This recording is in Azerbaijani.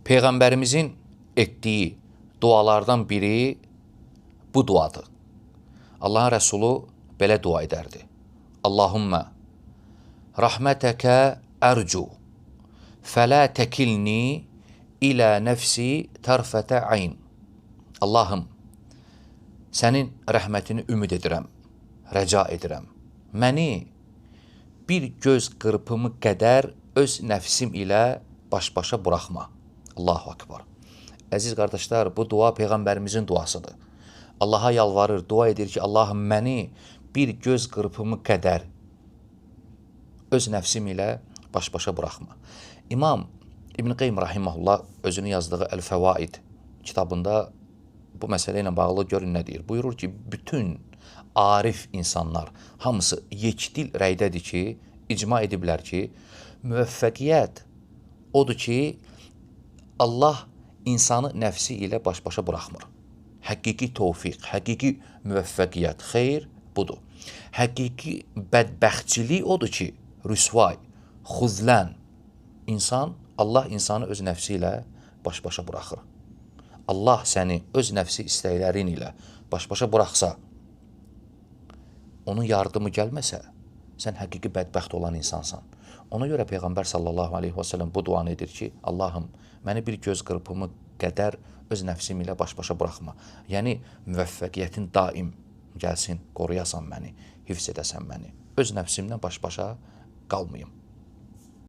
Peyğəmbərimizin etdiyi dualardan biri bu duadır. Allahın Rəsulu belə dua edərdi. Allahümmə rahmətəkə ərcu fələ təkilni ilə nəfsi tərfətə ayn. Allahım, sənin rəhmətini ümid edirəm, rəca edirəm. Məni bir göz qırpımı qədər öz nəfsim ilə baş-başa buraxma. Allahu Akbar. Əziz qardaşlar, bu dua Peyğəmbərimizin duasıdır. Allaha yalvarır, dua edir ki, Allahım məni bir göz qırpımı qədər öz nəfsim ilə baş-başa buraxma. İmam İbn Qeym Rahiməhullah özünün yazdığı Əl-Fəvaid kitabında bu məsələ ilə bağlı görün nə deyir. Buyurur ki, bütün arif insanlar hamısı yekdil rəydədir ki, icma ediblər ki, müvəffəqiyyət odur ki, Allah insanı nəfsi ilə baş-başa buraxmır. Həqiqi tövfiq, həqiqi müvəffəqiyyət, xeyr budur. Həqiqi bədbəxtçilik odur ki, rüsvay, xuzlən, Allah insanı öz nəfsi ilə baş-başa buraxır. Allah səni öz nəfsi istəklərin ilə baş-başa buraxsa, onun yardımı gəlməsə, sən həqiqi bədbəxt olan insansan. Ona görə Peyğəmbər sallallahu aleyhi və səlləm bu duanı edir ki, Allahım, məni bir göz qırpımı qədər öz nəfsim ilə baş-başa buraxma. Yəni, müvəffəqiyyətin daim gəlsin, qoruyasan məni, hifz edəsən məni. Öz nəfsimlə baş-başa qalmayım.